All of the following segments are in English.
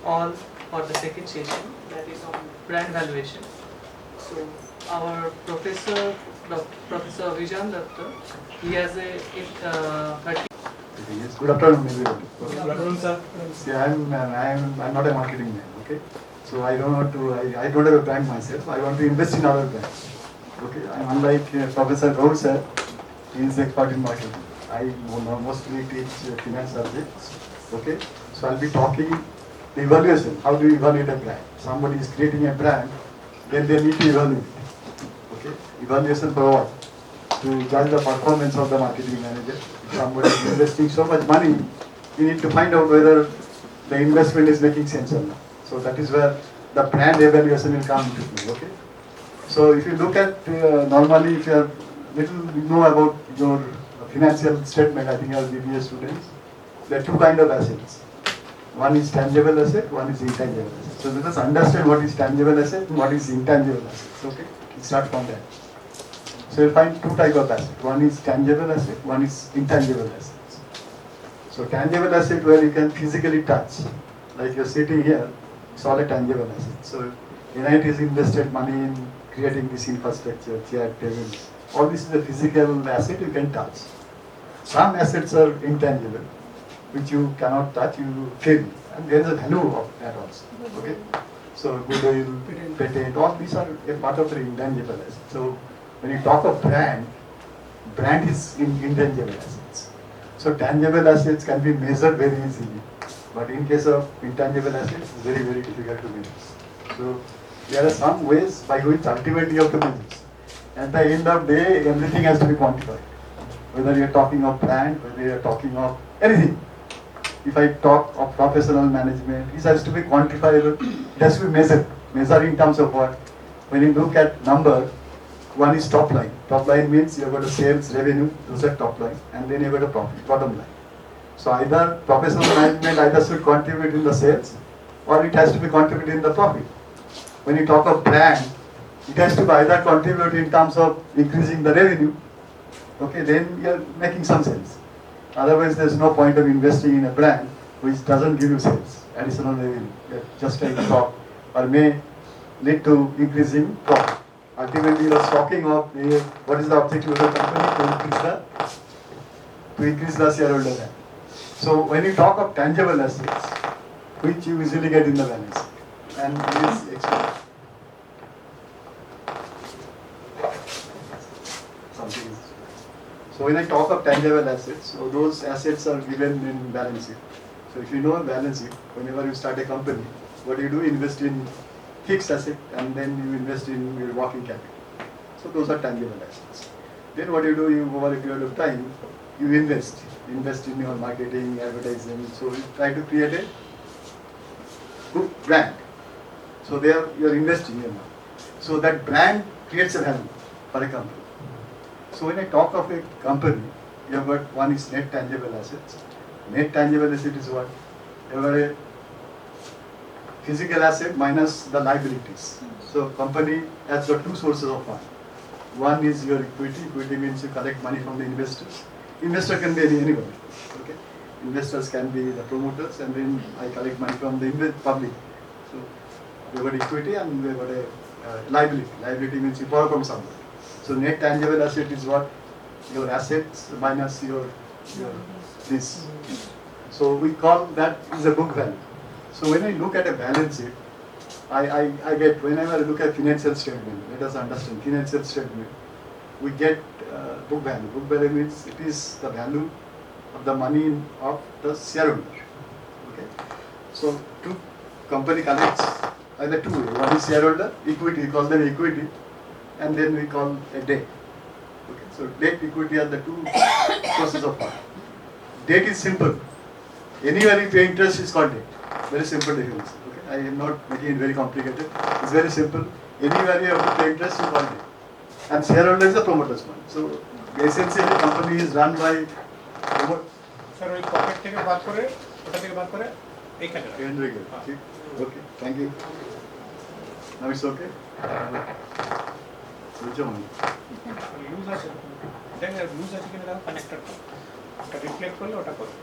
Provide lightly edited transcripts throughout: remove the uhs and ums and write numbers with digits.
all for the second session, that is on brand valuation. So our Professor Vijan Datta, he has a 30. Yes, good afternoon, everyone. Good afternoon, sir. See, I'm not a marketing man, okay? So I don't want to, I don't have a brand myself. I want to invest in other brands. Okay, I'm unlike Professor Gaur sir, he is expert in marketing. I mostly teach finance subjects. Okay, so I'll be talking the evaluation. How do you evaluate a brand? Somebody is creating a brand, then they need to evaluate. Okay, evaluation for what? To judge the performance of the marketing manager. If somebody is investing so much money, you need to find out whether the investment is making sense or not. So that is where the brand evaluation will come into play. Okay. So if you look at normally, if you are little know about your financial statement, I think as BBA students, there are two kinds of assets. One is tangible asset, one is intangible asset. So let us understand what is tangible asset and what is intangible assets. Okay, let's start from that. So you'll find two types of assets. One is tangible asset, one is intangible assets. So tangible asset where you can physically touch, like you're sitting here, it's all a tangible asset. So NIT has invested money in creating this infrastructure, chair, tables. All this is a physical asset you can touch. Some assets are intangible, which you cannot touch, you feel. And there is a value of that also. Okay? So goodwill, patent, all these are a part of the intangible assets. So when you talk of brand is intangible assets. So tangible assets can be measured very easily. But in case of intangible assets, it's very, very difficult to measure. So there are some ways by which ultimately you have to measure. At the end of the day, everything has to be quantified. Whether you are talking of brand, whether you are talking of anything. If I talk of professional management, it has to be quantifiable. It has to be measured. Measured in terms of what? When you look at number, one is top line. Top line means you have got a sales revenue, those are top line, and then you have got a profit, bottom line. So either professional management either should contribute in the sales, or it has to be contributed in the profit. When you talk of brand, it has to be either contribute in terms of increasing the revenue, okay, then you are making some sales. Otherwise, there is no point of investing in a brand which doesn't give you sales, additional revenue, just like stock, or may lead to increasing profit. Ultimately, you are talking of what is the objective of the company to increase the shareholder value. So when you talk of tangible assets, which you usually get in the balance sheet, and it is explained. So when I talk of tangible assets, so those assets are given in balance sheet. So if you know a balance sheet, whenever you start a company, what you do? Invest in fixed asset and then you invest in your working capital. So those are tangible assets. Then what you do? You over a period of time, you invest in your marketing, advertising. So you try to create a good brand. So there you are investing in. So that brand creates a value for a company. So when I talk of a company, you have got one is net tangible assets. Net tangible asset is what? You have got a physical asset minus the liabilities. So company has got two sources of fund. One is your equity. Equity means you collect money from the investors. Investor can be anybody. Okay? Investors can be the promoters, and then I collect money from the public. So we have got equity and we have got a liability. Liability means you borrow from somebody. So net tangible asset is what? Your assets minus your this. So we call that is a book value. So when I look at a balance sheet, I get, whenever I look at financial statement, let us understand financial statement, we get book value. Book value means it is the value of the money of the shareholder. Okay. So two company collects either two ways. One is shareholder, equity, we call them equity, and then we call a debt. Okay. So debt, equity are the two sources of fund. Debt is simple. Anywhere you pay interest is called debt. Very simple definition. Okay. I am not making it very complicated. It's very simple. Anywhere you have to pay interest, you call debt. And shareholder is the promoter's money. So essentially, company is run by promoter. Sir, we pocket থেকে বাদ করে ওটা থেকে বাদ করে এইখানে Okay, thank you. Now it's okay. Which one? Loose আছে এটা লুজ আছে কিনা দেখো কানেক্টর ওটা রিফ্লেক্ট করলে ওটা করবে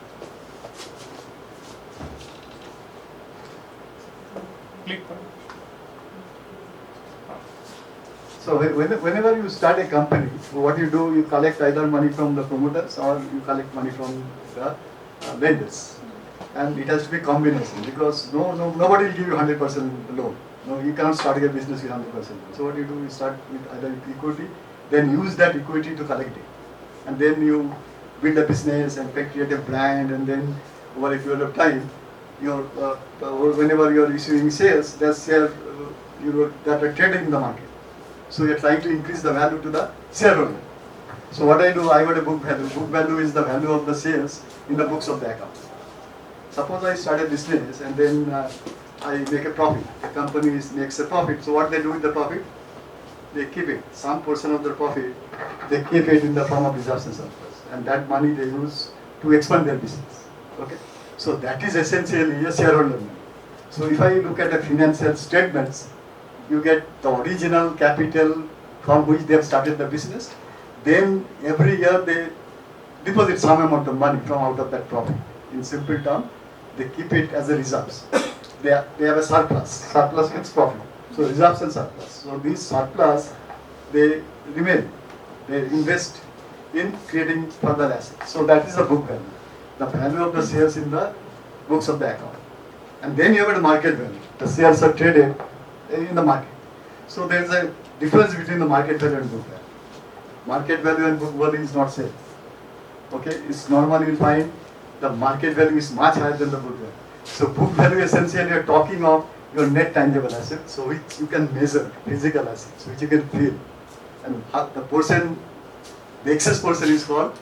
ক্লিক করুন। So whenever you start a company, what you do, you collect either money from the promoters or you collect money from the lenders. And it has to be combination because nobody will give you 100% loan. No, you cannot start a business with 100%. So what you do, you start with either equity, then use that equity to collect it. And then you build a business and create a brand, and then over a period of time, whenever you are issuing shares, that share that are traded in the market. So you are trying to increase the value to the shareholder. So what I do, I got a book value. Book value is the value of the shares in the books of the account. Suppose I start a business and then I make a profit. The company makes a profit. So what they do with the profit? They keep it. Some portion of the profit, they keep it in the form of reserves and surplus. And that money they use to expand their business. Okay? So that is essentially a shareholder money. So if I look at the financial statements, you get the original capital from which they have started the business. Then every year they deposit some amount of money from out of that profit. In simple terms, they keep it as a reserves. They have a surplus. Surplus means profit. So reserves and surplus. So these surplus, they remain. They invest in creating further assets. So that is the book value. The value of the shares in the books of the account. And then you have a market value. The shares are traded in the market. So there is a difference between the market value and book value. Market value and book value is not same. Okay, it's normally you find the market value is much higher than the book value. So book value essentially you are talking of your net tangible assets, so which you can measure, physical assets, which you can feel. And the portion, the excess portion is called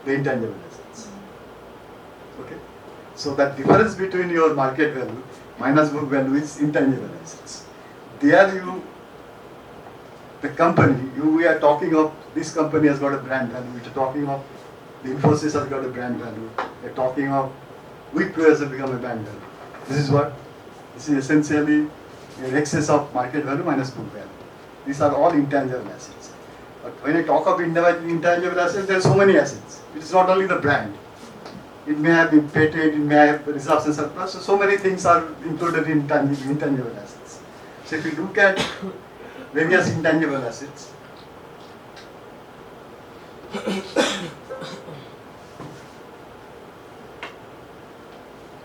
the intangible assets. Okay, so that difference between your market value minus book value is intangible assets. There the company, we are talking of, this company has got a brand value, we are talking of the Infosys has got a brand value, we are talking of Wipro has become a brand value. This is what? This is essentially your excess of market value minus book value. These are all intangible assets. But when I talk of intangible assets, there are so many assets. It is not only the brand. It may have been patent, it may have reserves and surplus. So many things are included in intangible assets. So if you look at various intangible assets,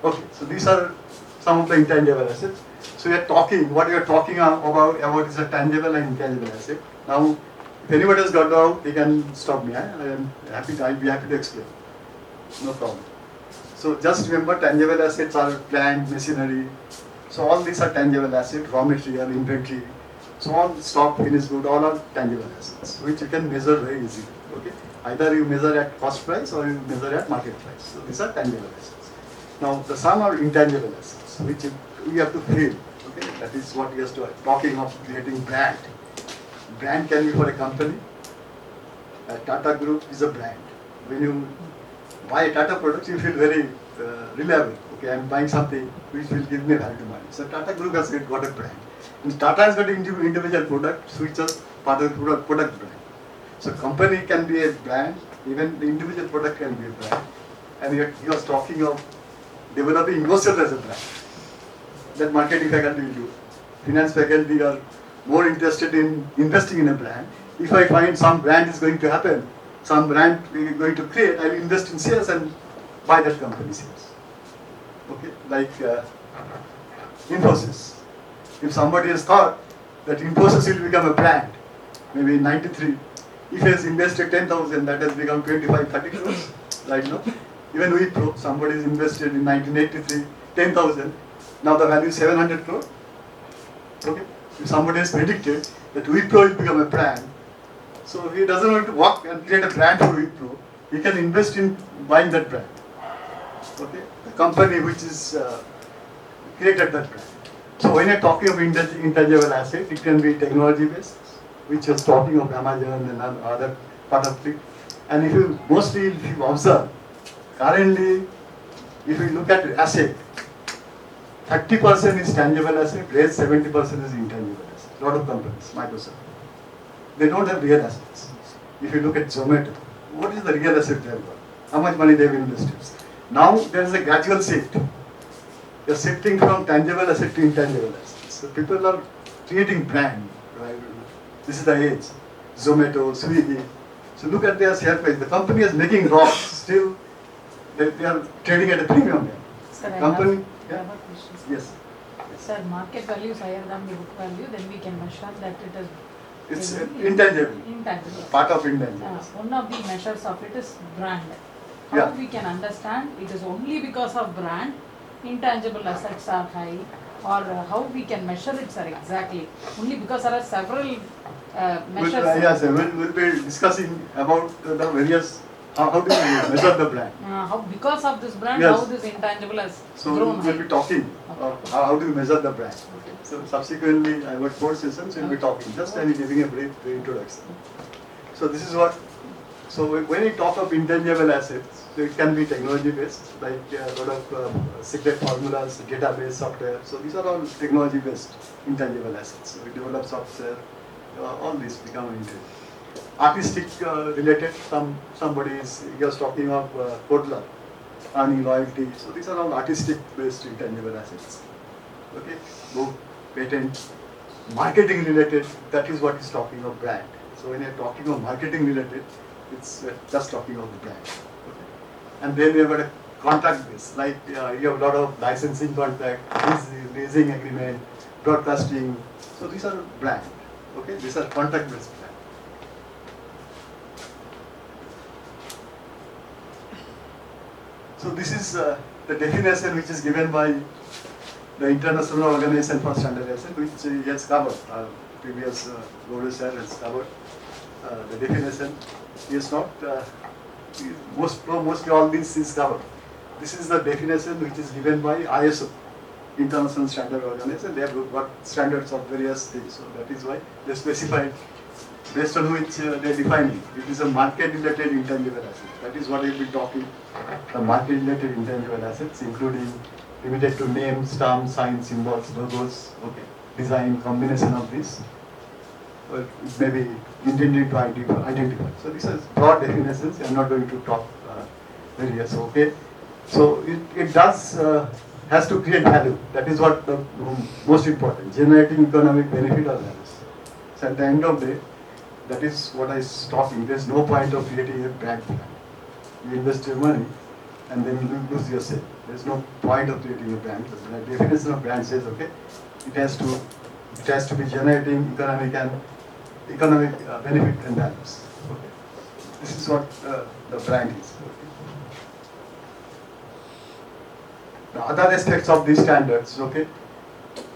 okay, so these are some of the intangible assets. So we are talking, what we are talking about is a tangible and intangible asset. Now, if anybody has got doubt, they can stop me. I am happy. I'll be happy to explain. No problem. So just remember, tangible assets are plant, machinery. So all these are tangible assets, raw material, inventory. So all stock, finished good, all are tangible assets, which you can measure very easily. Okay, either you measure at cost price or you measure at market price. So these are tangible assets. Now some are intangible assets, which we have to feel. Okay, that is what we are talking of creating brand. Brand can be for a company. A Tata Group is a brand. When you buy a Tata product, you feel very reliable. Okay, I am buying something which will give me value to money. So Tata Group has got a brand. And Tata has got individual products which are part of the product brand. So company can be a brand, even the individual product can be a brand. And he was talking of developing yourself as a brand. That marketing faculty will do. Finance faculty are more interested in investing in a brand. If I find some brand is going to happen, some brand we are going to create, I will invest in shares and buy that company shares. Okay, like Infosys. If somebody has thought that Infosys will become a brand, maybe in 93, if he has invested 10,000, that has become 25, 30 crores right now. Even Wipro, somebody has invested in 1983, 10,000, now the value is 700 crore. Okay, if somebody has predicted that Wipro will become a brand, so he doesn't want to work and create a brand for Wipro, he can invest in buying that brand. Okay, the company which is created that brand. So when you're talking of intangible asset, it can be technology based, which is talking of Amazon and other part of it. And if you observe, currently, if you look at asset, 30% is tangible asset, rest 70% is intangible asset. A lot of companies, Microsoft, they don't have real assets. If you look at Zomato, what is the real asset they have got? How much money they have invested? Now there is a gradual shift. You're shifting from tangible asset to intangible assets. So people are creating brand. Right? This is the age. Zomato, Swiggy. So look at their share price. The company is making rocks. Still, they are trading at a premium. Sir, The I company. have Yeah. a question. Yes. Sir, market value is higher than the book value, then we can measure that it is It's really intangible. intangible. Part of intangible. One of the measures of it is brand. How Yeah. we can understand it is only because of brand, intangible assets are high, or how we can measure it, sir, exactly. Only because there are several measures. Yes, we'll be discussing about the various, how do we measure the brand. How because of this brand, Yes. how this intangible has So grown we'll high. be talking of how do we measure the brand. Okay. So subsequently, I got 4 sessions, we'll be talking. Just I'm giving a brief introduction. So this is what, so when we talk of intangible assets, so it can be technology based, like a lot of secret formulas, database software. So these are all technology based intangible assets. So we develop software, all these become intangible. Artistic related, somebody is just talking of Kodla, earning loyalty. So these are all artistic based intangible assets. Okay, book, patent, marketing related, that is what is talking of brand. So when you're talking of marketing related, it's just talking of the brand. Okay. And then we have got a contract base, like you have a lot of licensing contract, leasing agreement, broadcasting. So these are brand. Okay, these are contract based brand. So this is the definition which is given by the International Organization for Standardization, which he has covered. Previous Guru sir has covered the definition. He is not, mostly all this is covered. This is the definition which is given by ISO, International Standard Organization. They have got standards of various things. So that is why they specified based on which they define it. It is a market-related intangible asset. That is what we will be talking. The market-related intangible assets, including limited to names, terms, signs, symbols, logos, okay, design, combination of this, or it may be intended to identify. So these are broad definitions. I am not going to talk various. Okay, so it does has to create value. That is what the most important. Generating economic benefit or values. So at the end of the day, that is what I was talking. There is no point of creating a brand plan. You invest your money and then you lose your sale. There is no point of creating a brand. The definition of brand says, okay, it has to be generating economic benefit and values. Okay. This is what the brand is. Okay. The other aspects of these standards, okay,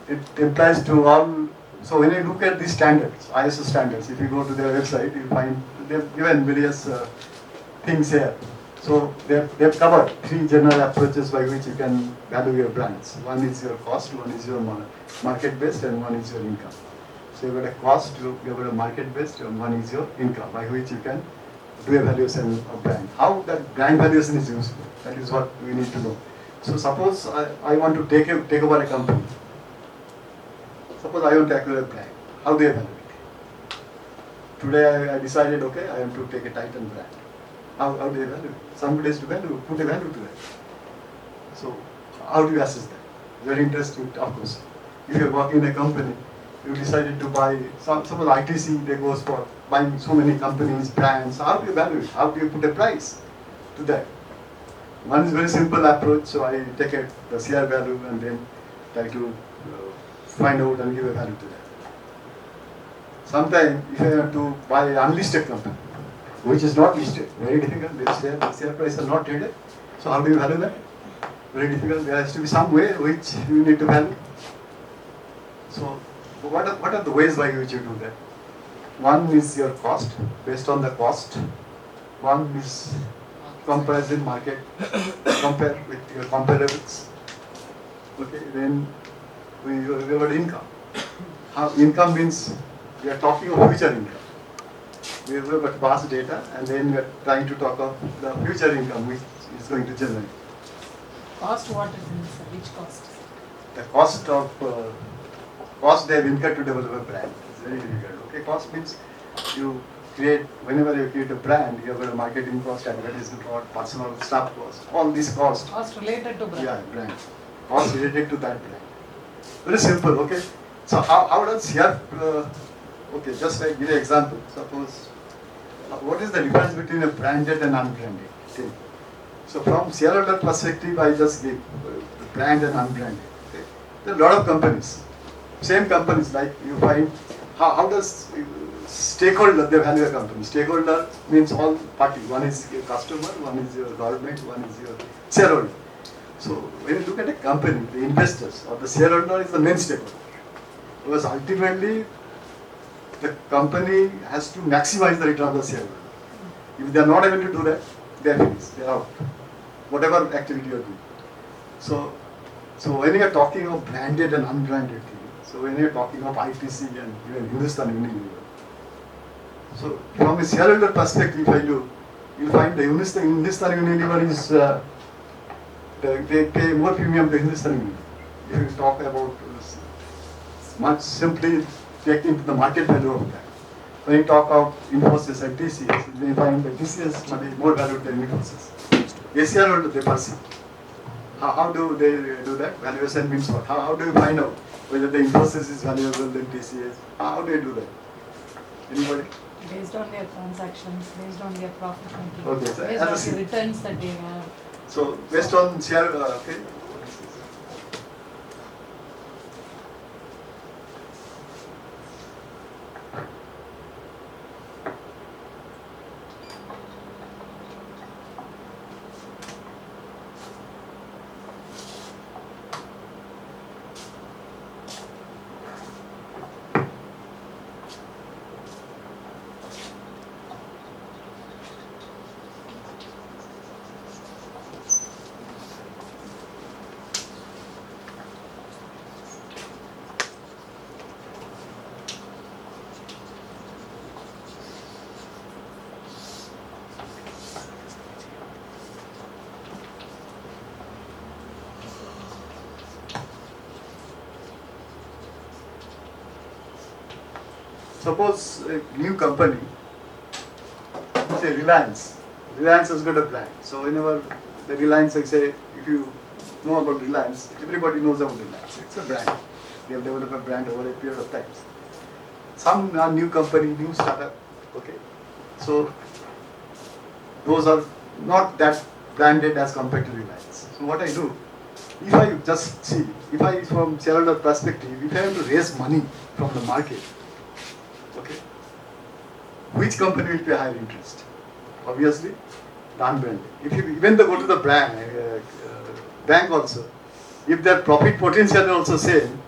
it applies to all. So when you look at these standards, ISO standards, if you go to their website, you find they've given various things here. So they've covered 3 general approaches by which you can value your brands. One is your cost, one is your market based, and one is your income. So you've got a cost, you've got a market based, and one is your income, by which you can do a valuation of brand. How that brand valuation is useful, that is what we need to know. So suppose I want to take over a company. Suppose I want to acquire a brand. How do I value it? Today I decided, okay, I want to take a Titan brand. How do you value it? Somebody has to put a value to that. So how do you assess that? Very interesting, of course. If you work in a company, you decided to buy, suppose ITC, they goes for buying so many companies, brands. How do you value it? How do you put a price to that? One is very simple approach, so I take the share value and then try to find out and give a value to that. Sometimes if I want to buy an unlisted company, which is not listed, very difficult, the share price are not traded. So how do you value that? Very difficult. There has to be some way which you need to value. So what are the ways by which you do that? One is your cost, based on the cost. One is comparison market, compare with your comparables. Okay, then we have income. Income means we are talking of future income. We have got past data and then we are trying to talk of the future income which is going to generate. Cost, what it means, sir? Which cost? The cost they have incurred to develop a brand. It's very difficult. Okay, cost means whenever you create a brand, you have got a marketing cost, advertising cost, personal staff cost, all these costs. Cost related to brand. Yeah, brand. cost related to that brand. Very simple, okay? So how does here, okay, just like give an example. Suppose, what is the difference between a branded and unbranded? Okay. So from shareholder perspective, I just gave the brand and unbranded. Okay. There are a lot of companies, same companies, like you find, how does stakeholder, they value a company. Stakeholder means all parties. One is your customer, one is your government, one is your shareholder. So when you look at a company, the investors or the shareholder is the main stakeholder. Because ultimately, the company has to maximize the return of the shareholder. If they are not able to do that, they are finished, they are out. Whatever activity you are doing. So when you are talking of branded and unbranded thing, so when you are talking of ITC and even Hindustan Unilever, so from a shareholder perspective, if I do, you find the Hindustan Unilever is, they pay more premium than Hindustan Unilever. If you talk about much simply take into the market value of that. When you talk of Infosys and TCS, they find that TCS may be more valued than Infosys. A shareholder they perceive. How do they do that? Valuation means what? How do you find out whether the Infosys is valuable than TCS? How do you do that? Anybody? Based on their transactions, based on their profit making, Okay, so based as a on the returns that they have. So based on share, okay. Suppose a new company, say Reliance. Reliance has got a brand. So whenever the Reliance, I say, if you know about Reliance, everybody knows about Reliance. It's a brand. They have developed a brand over a period of time. Some new company, new startup, okay. So those are not that branded as compared to Reliance. So what I do, if I just see, if I from shareholder perspective, if I have to raise money from the market, okay, which company will pay higher interest? Obviously, the unbranded. If you even they go to the bank also, if their profit potential is also same,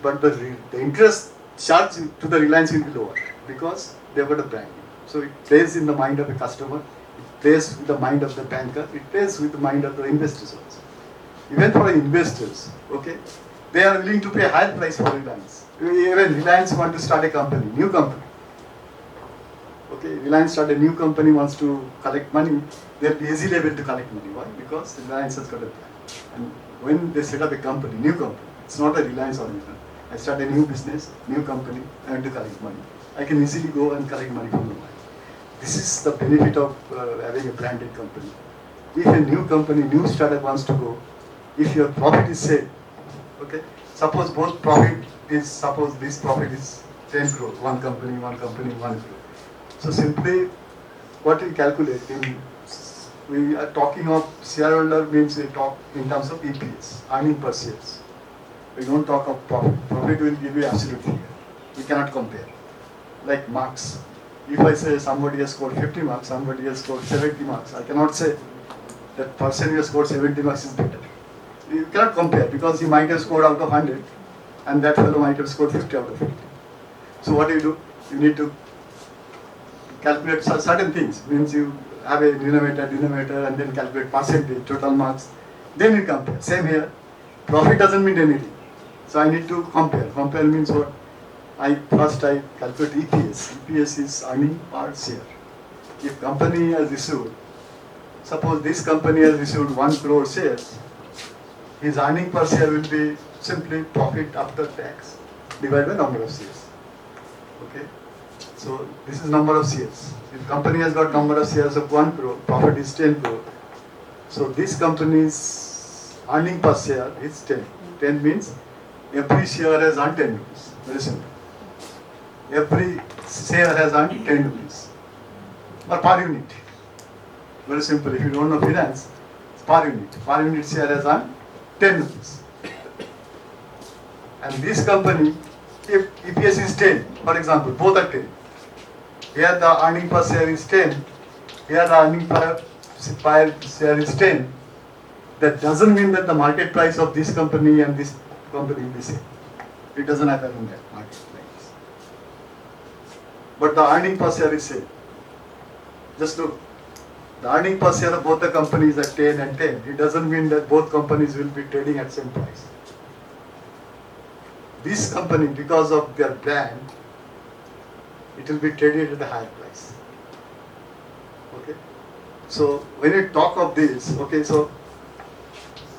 but the interest charged to the Reliance will be lower because they've got a brand. So it plays in the mind of a customer, it plays with the mind of the banker, it plays with the mind of the investors also. Even for investors, okay, they are willing to pay higher price for Reliance. Even Reliance want to start a company, new company. Okay, Reliance start a new company, wants to collect money, they'll be easily able to collect money. Why? Because Reliance has got a plan. And when they set up a company, new company, it's not a Reliance original. I start a new business, new company, I want to collect money. I can easily go and collect money from the bank. This is the benefit of having a branded company. If a new company, new startup wants to go, if your profit is same, okay, suppose both profit is, suppose this profit is 10 crore, one company, 1 crore. So simply what we calculate, we are talking of shareholder means we talk in terms of EPS, earning per shares. We don't talk of profit. Profit will give you absolute figure. We cannot compare. Like marks. If I say somebody has scored 50 marks, somebody has scored 70 marks, I cannot say that person who has scored 70 marks is better. You cannot compare because he might have scored out of 100 and that fellow might have scored 50 out of 50. So what do? You need to calculate certain things. Means you have a denominator and then calculate percentage, total marks. Then you compare. Same here. Profit doesn't mean anything. So I need to compare. Compare means what? First I calculate EPS. EPS is earning per share. If company has issued, suppose this company has issued 1 crore shares, his earning per share will be simply profit after tax divided by number of shares. Okay. So this is number of shares. If company has got number of shares of 1 crore, profit is 10 crore. So this company's earning per share is 10. 10 means every share has earned 10 rupees. Very simple. Every share has earned 10 rupees. Or per unit. Very simple. If you don't know finance, it's per unit. Per unit share has earned 10 rupees. And this company, if EPS is 10, for example, both are 10. Here the earning per share is 10. Here the earning per share is 10. That doesn't mean that the market price of this company and this company will be same. It doesn't happen in that market price. But the earning per share is same. Just look, the earning per share of both the companies are 10 and 10. It doesn't mean that both companies will be trading at same price. This company, because of their brand, it will be traded at a higher price. Okay. So when you talk of this, okay, so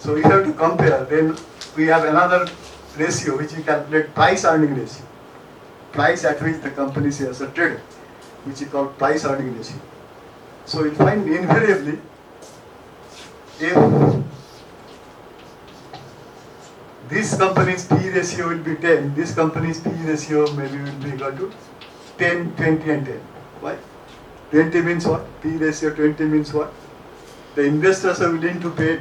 you have to compare. Then we have another ratio which we calculate price earning ratio. Price at which the company shares are traded, which is called price earning ratio. So you'll find invariably if this company's P ratio will be 10, this company's P ratio maybe will be equal to 10, 20 and 10. Why? 20 means what? P ratio 20 means what? The investors are willing to pay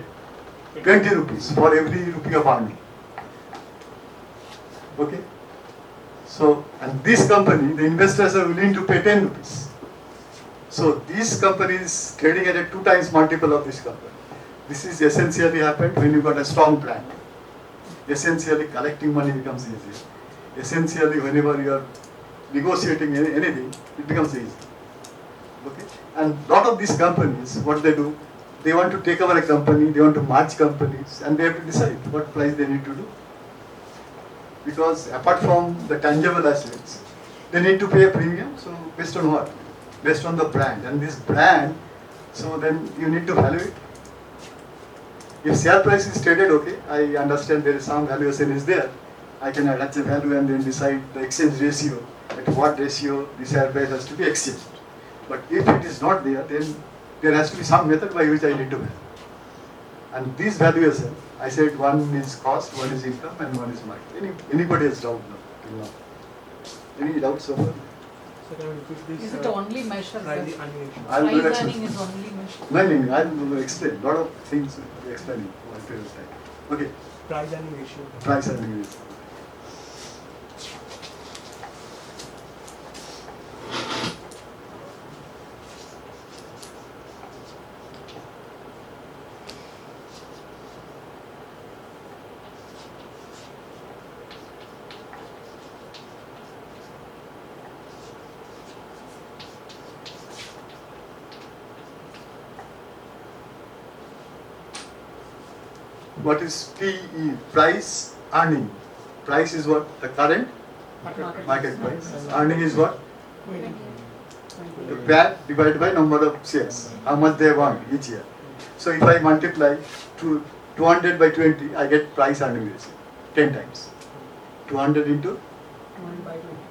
20 rupees for every rupee of earning. Okay? So, and this company, the investors are willing to pay 10 rupees. So, this company is trading at a 2 times multiple of this company. This is essentially happened when you got a strong brand. Essentially, collecting money becomes easier. Essentially, whenever you are negotiating anything, it becomes easy. Okay? And lot of these companies, what they do, they want to take over a company, they want to merge companies, and they have to decide what price they need to do. Because apart from the tangible assets, they need to pay a premium. So based on what? Based on the brand. And this brand, so then you need to value it. If share price is traded, okay, I understand there is some valuation is there. I can attach a value and then decide the exchange ratio, at what ratio the share price has to be exchanged. But if it is not there, then there has to be some method by which I need to value. And this valuation, I said one is cost, one is income, and one is market. Anybody has doubt now? Any doubts so far? So can we put this? Is it only measure? Price earning ratio. I'll do Price that. earning is only measure. No, I'll explain. Lot of things we'll be explaining one period of time. Okay, Price earning ratio. price earning ratio. What is PE? Price earning. Price is what? The current market price. Earning is what? The PAT divided by number of shares. How much they want each year. So if I multiply 200 by 20, I get price earning ratio 10 times. 200 into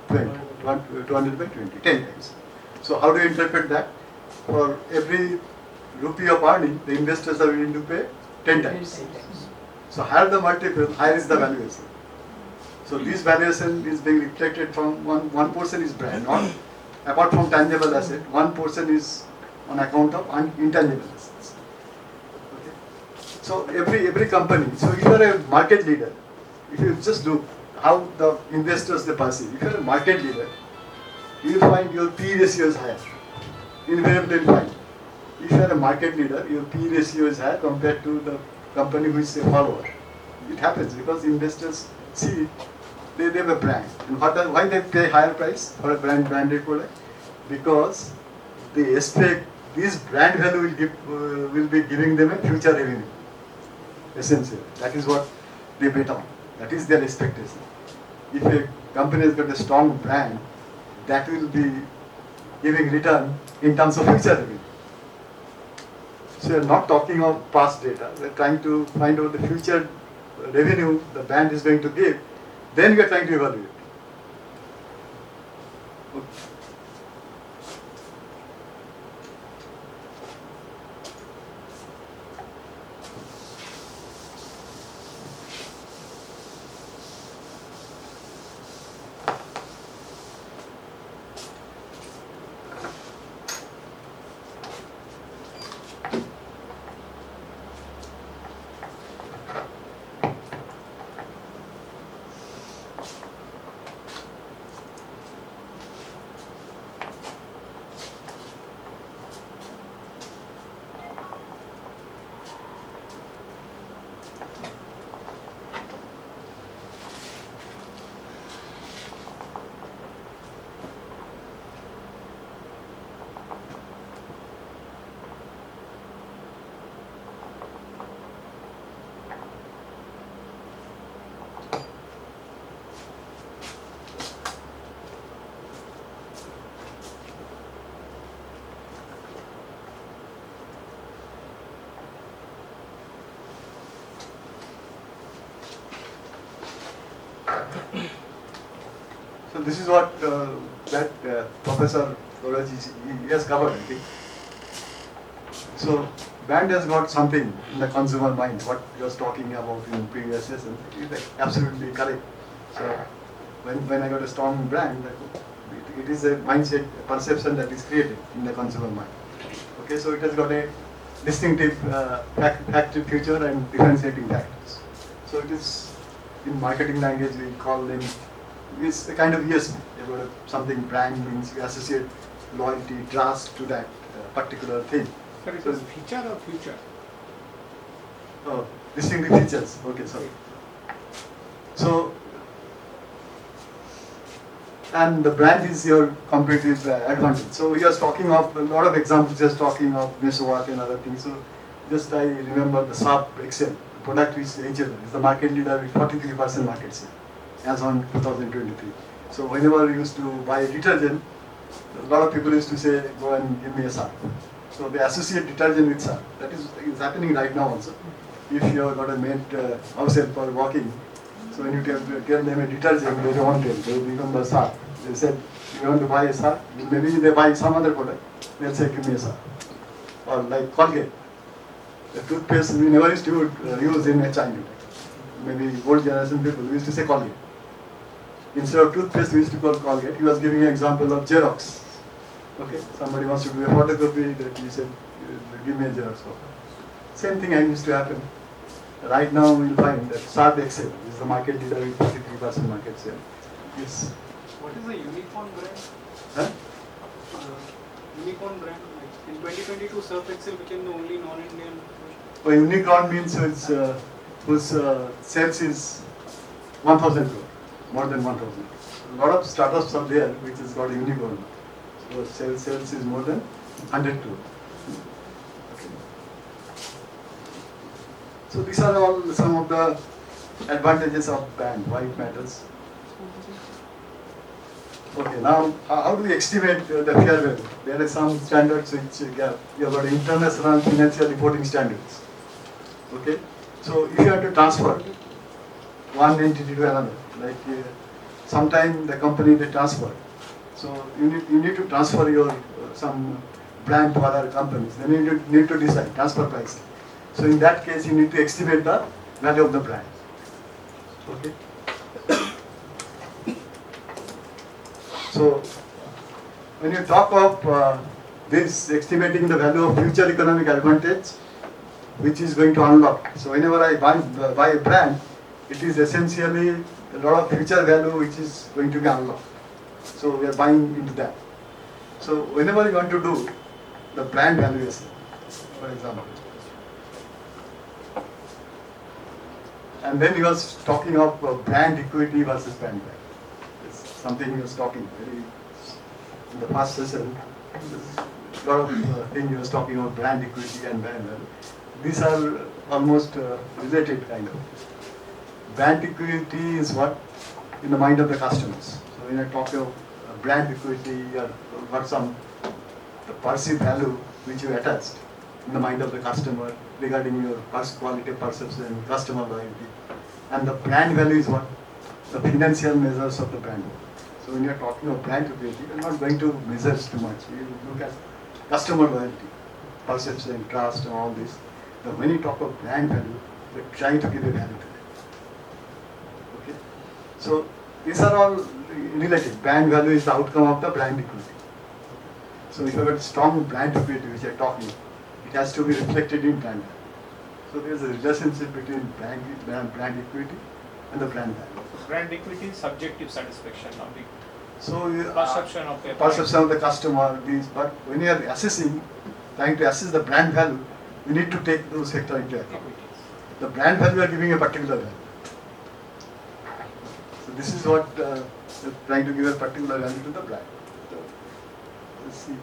20. 200 by 20, 10 times. So how do you interpret that? For every rupee of earning, the investors are willing to pay 10 times. So higher the multiple, higher is the valuation. So this valuation is being reflected from one portion is brand, not apart from tangible asset, one portion is on account of intangible assets. Okay. So every company, so if you are a market leader, if you just look how the investors they perceive, if you are a market leader, you will find your P ratio is higher. Invariably you will find. If you are a market leader, your P ratio is higher compared to the company which is a follower. It happens because investors see they have a brand. And why they pay higher price for a branded product? Because they expect this brand value will be giving them a future revenue. Essentially, that is what they bet on. That is their expectation. If a company has got a strong brand, that will be giving return in terms of future revenue. So we are not talking of past data. We are trying to find out the future revenue the brand is going to give. Then we are trying to evaluate. Okay. So this is what that Professor Goraji he has covered, I think. So brand has got something in the consumer mind. What he was talking about in previous session is absolutely correct. So when I got a strong brand, it is a mindset, a perception that is created in the consumer mind. Okay, so it has got a distinctive factor feature and differentiating factors. So it is, in marketing language we call them, it's a kind of USP. About something brand means you associate loyalty, trust to that particular thing. Sir, it is feature or future? Oh, distinctive features. Okay, sorry. So, and the brand is your competitive advantage. So we are talking of a lot of examples, just talking of Mesowak and other things. So just I remember the Sharp Excel product which HL is the market leader with 43% market share as on 2023. So whenever you used to buy detergent, a lot of people used to say, go and give me a Sharp. So they associate detergent with Sharp. That is happening right now also. If you have got a maid house helper walking, so when you tell them a detergent, they don't want it. They become the Sharp. They said, you want to buy a Sharp? Maybe they buy some other product. They'll say, give me a Sharp. Or like Colgate. The toothpaste we never used to use in a childhood. Maybe old generation people, we used to say Colgate. Instead of toothpaste, we used to call Colgate. He was giving an example of Xerox. Okay, somebody wants to do a photocopy, that he said, give me a Xerox copy. Same thing used to happen. Right now, we'll find that Sharp Excel is the market leader with 43% market share. Yes. What is the unicorn brand? Huh? Unicorn brand. Like in 2022, Surf Excel became the only non-Indian. Well, unicorn means it's, whose sales is 1,000 crore, more than 1,000. A lot of startups are there which has got a unicorn. So sales is more than 100 crore. So these are all some of the advantages of brand, why it matters. Okay, now how do we estimate the fair value? There are some standards which you have got international financial reporting standards. Okay, so if you have to transfer one entity to another, like sometime the company they transfer, so you need to transfer your some brand to other companies. Then you need to decide transfer price. So in that case, you need to estimate the value of the brand. Okay. So when you talk of this estimating the value of future economic advantage, which is going to unlock. So whenever I buy a brand, it is essentially a lot of future value which is going to be unlocked. So we are buying into that. So whenever you want to do the brand valuation, for example, and then he was talking of brand equity versus brand value. It's something he was talking very in the past session. A lot of things he was talking about brand equity and brand value. These are almost related kind of. Brand equity is what in the mind of the customers. So when I talk of brand equity, or got some the perceived value which you attached in the mind of the customer regarding your quality perception, customer loyalty. And the brand value is what? The financial measures of the brand. So when you are talking of brand equity, you are not going to measure too much. You look at customer loyalty, perception, trust, and all this. But when you talk of brand value, you are trying to give a value to it. Okay? So these are all related. Brand value is the outcome of the brand equity. So if you have a strong brand equity which I are talking, it has to be reflected in brand value. So there is a relationship between brand equity and the brand value. Brand equity is subjective satisfaction, not the So perception of a perception of the customer. But when you are assessing, trying to assess the brand value, you need to take those factors into account. The brand value you are giving a particular value. So this is what you're trying to give a particular value to the brand. So, let's see.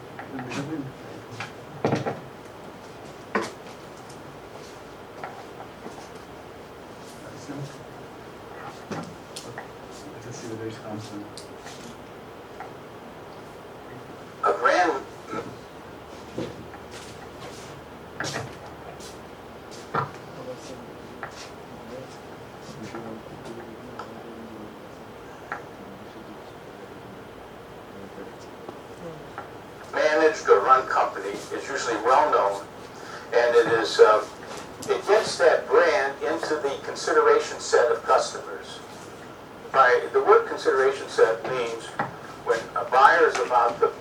Let's see whether it comes in. A brand. to run company is usually well known, and it is it gets that brand into the consideration set of customers. By the word consideration set means when a buyer is about to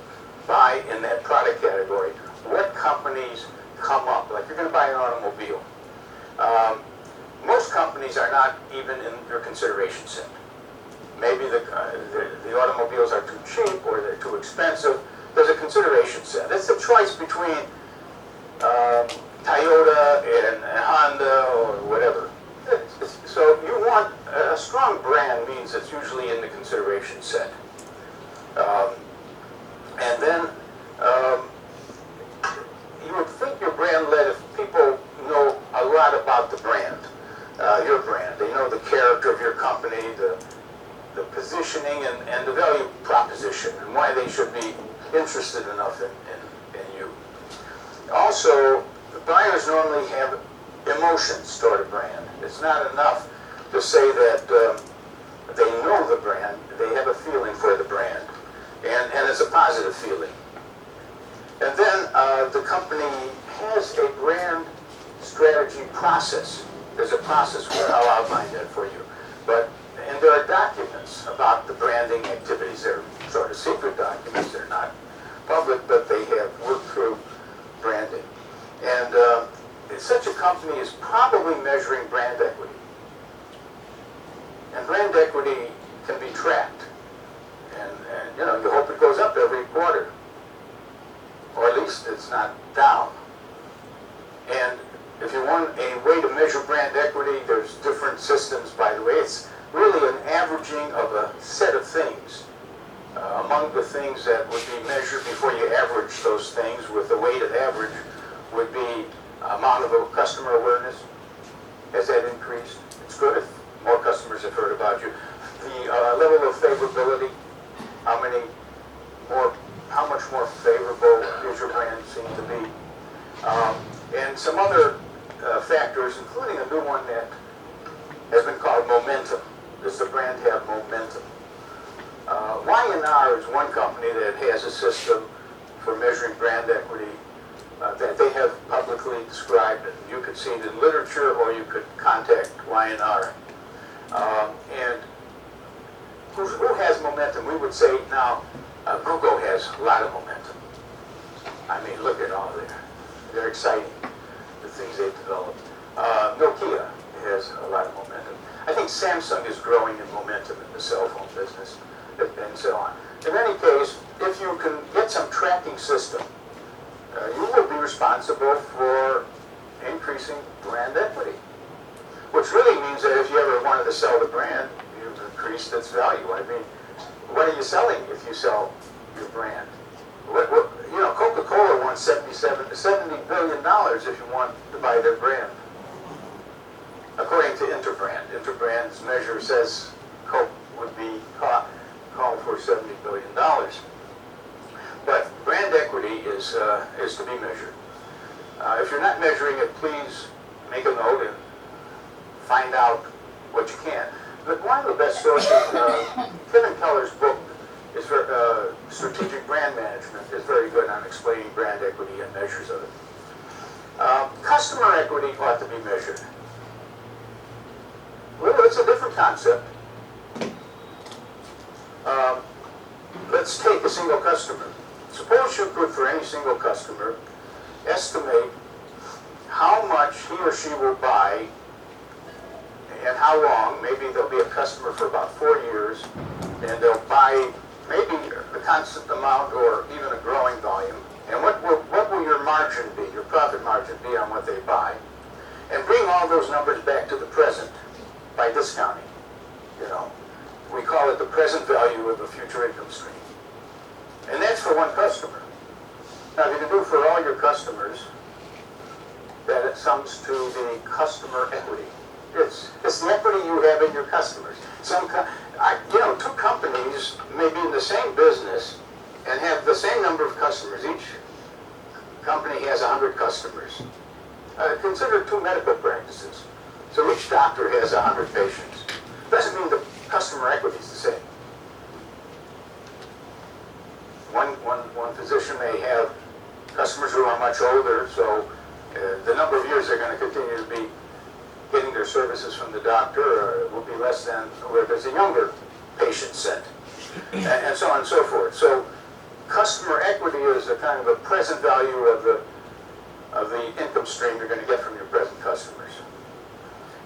buy in that product category, what companies come up. Like you're going to buy an automobile. Most companies are not even in your consideration set. Maybe the automobiles are too cheap or they're too expensive. There's a consideration set. It's a choice between Toyota and Honda or whatever. So you want a strong brand means it's usually in the consideration set. And then you would think your brand led if people know a lot about the brand, your brand. They know the character of your company, the positioning and the value proposition and why they should be interested enough in you. Also, the buyers normally have emotions toward a brand. It's not enough to say that they know the brand. They have a feeling for the brand, and it's a positive feeling. And then the company has a brand strategy process. There's a process where I'll outline that for you. And there are documents about the branding activities. They're sort of secret documents. They're not public, but they have worked through branding. And such a company is probably measuring brand equity. And brand equity can be tracked. And you know, you hope it goes up every quarter. Or at least it's not down. And if you want a way to measure brand equity, there's different systems, by the way. It's really an averaging of a set of things. Among the things that would be measured before you average those things with a weighted average would be amount of customer awareness. Has that increased? It's good if more customers have heard about you. The level of favorability, how much more favorable is your brand seen to be? And some other factors, including a new one that has been called momentum. Does the brand have momentum? Y&R is one company that has a system for measuring brand equity that they have publicly described. And you could see it in literature, or you could contact Y&R. And who has momentum? We would say now Google has a lot of momentum. I mean, look at all they're exciting, the things they've developed. Nokia has a lot of momentum. I think Samsung is growing in momentum in the cell phone business, and so on. In any case, if you can get some tracking system, you will be responsible for increasing brand equity, which really means that if you ever wanted to sell the brand, you've increased its value. I mean, what are you selling if you sell your brand? You know, Coca-Cola wants $70 billion if you want to buy their brand. According to Interbrand. Interbrand's measure says Coke would be called for $70 billion. But brand equity is to be measured. If you're not measuring it, please make a note and find out what you can. But one of the best sources, Kevin Keller's book, is for strategic brand management, is very good on explaining brand equity and measures of it. Customer equity ought to be measured. Well, it's a different concept. Let's take a single customer. Suppose you could, for any single customer, estimate how much he or she will buy and how long. Maybe they'll be a customer for about 4 years, and they'll buy maybe a constant amount or even a growing volume. And what will your margin be, your profit margin be on what they buy? And bring all those numbers back to the present by discounting. You know, we call it the present value of a future income stream. And that's for one customer. Now, if you can do it for all your customers, that it sums to the customer equity. It's the equity you have in your customers. Two companies may be in the same business and have the same number of customers. Each company has 100 customers. Consider two medical practices. So each doctor has 100 patients. Doesn't mean the customer equity is the same. One physician may have are much older, so the number of years they're going to continue to be getting their services from the doctor will be less than where there's a younger patient set, and so on and so forth. So customer equity is a kind of a present value of the income stream you're going to get from your present customers.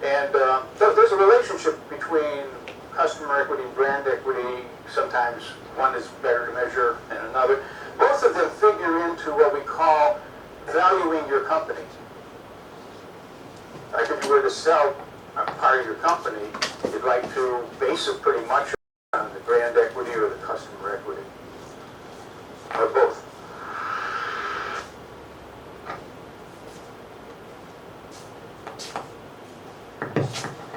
And so there's a relationship between customer equity and brand equity. Sometimes one is better to measure than another. Both of them figure into what we call valuing your company. Like if you were to sell a part of your company, you'd like to base it pretty much on the brand equity or the customer equity, or both.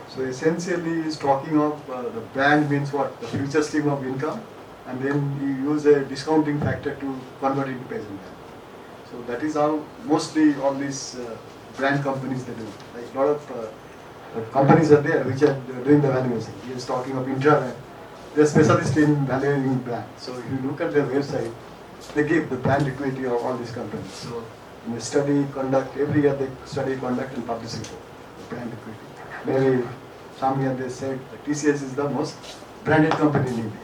So essentially, he's talking of the brand means what? The future stream of income, and then you use a discounting factor to convert it into present value. So that is how mostly all these brand companies they do. Like a lot of companies are there which are doing the valuation. He is talking of Intra, they're specialists in valuing brand. So if you look at their website, they give the brand equity of all these companies. So in the study conduct, every year they study conduct and publish report, brand equity. Maybe some year they said TCS is the most branded company in India.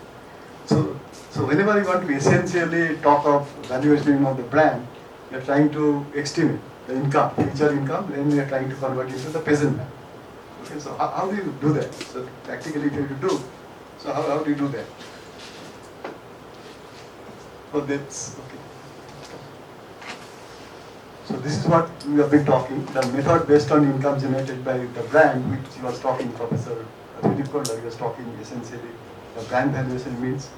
So whenever you want to essentially talk of valuation of the brand, you're trying to estimate the income, future income, then you're trying to convert it into the present value. Okay, so how do you do that? So practically if you do, so how do you do that? Oh, that's okay. So this is what we have been talking, the method based on income generated by the brand, which he was talking, Professor Philip Kohler, he was talking essentially the brand valuation means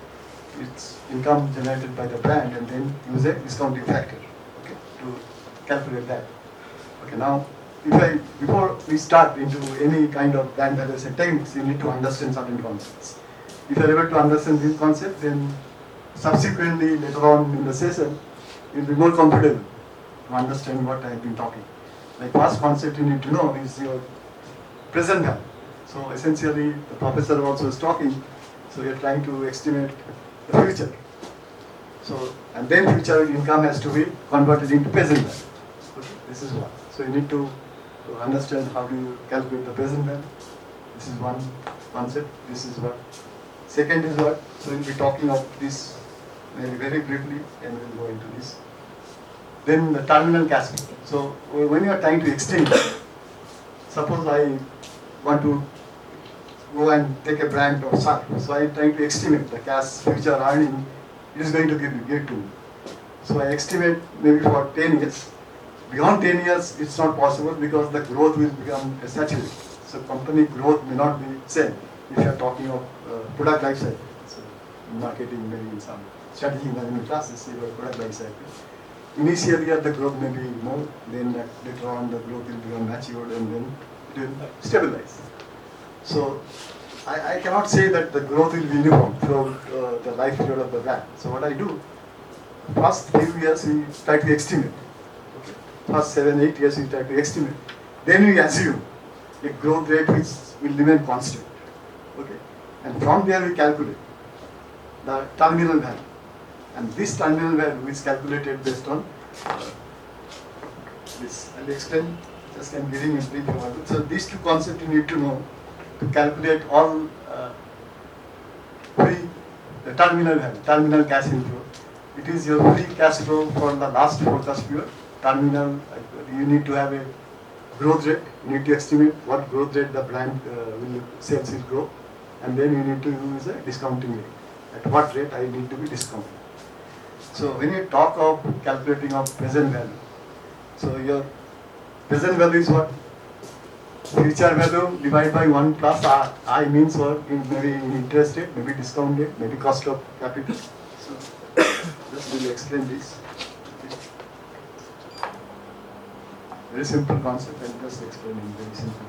it's income generated by the brand and then use a discounting factor, okay, to calculate that. Okay, now before we start into any kind of brand valuation techniques, you need to understand certain concepts. If you are able to understand this concept, then subsequently later on in the session, you'll be more comfortable to understand what I have been talking. Like first concept you need to know is your present value. So essentially the professor also is talking, so you're trying to estimate the future. So, and then future income has to be converted into present value. Okay, this is one. So you need to understand how do you calculate the present value. This is one concept. This is what. Second is what? So we'll be talking of this very briefly and we'll go into this. Then the terminal cash flow. So when you are trying to exchange, suppose I want to go and take a brand or surf. So I am trying to estimate the cash future earning it is going to give to me. So I estimate maybe for 10 years. Beyond 10 years, it's not possible because the growth will become saturated. So company growth may not be same if you are talking of product life cycle. So in marketing, maybe in some strategy management classes, you have product life cycle. Initially, the growth may be more, then later on the growth will become matured and then it will stabilize. So I cannot say that the growth will be uniform throughout the life period of the brand. So what I do, first few years we try to estimate. Okay. First 7-8 years we try to estimate. Then we assume a growth rate which will remain constant. Okay. And from there we calculate the terminal value. And this terminal value is calculated based on this. I'll explain, just I'm giving a brief overview. So these two concepts you need to know to calculate all the terminal value, terminal cash inflow. It is your free cash flow for the last forecast period. Terminal, you need to have a growth rate. You need to estimate what growth rate the brand sales will grow, and then you need to use a discounting rate. At what rate I need to be discounted. So when you talk of calculating of present value, so your present value is what? Future value divided by 1 plus I means what? Maybe interest rate, maybe discount rate, maybe cost of capital. So just will explain this. Very simple concept, I'll just explain in very simple.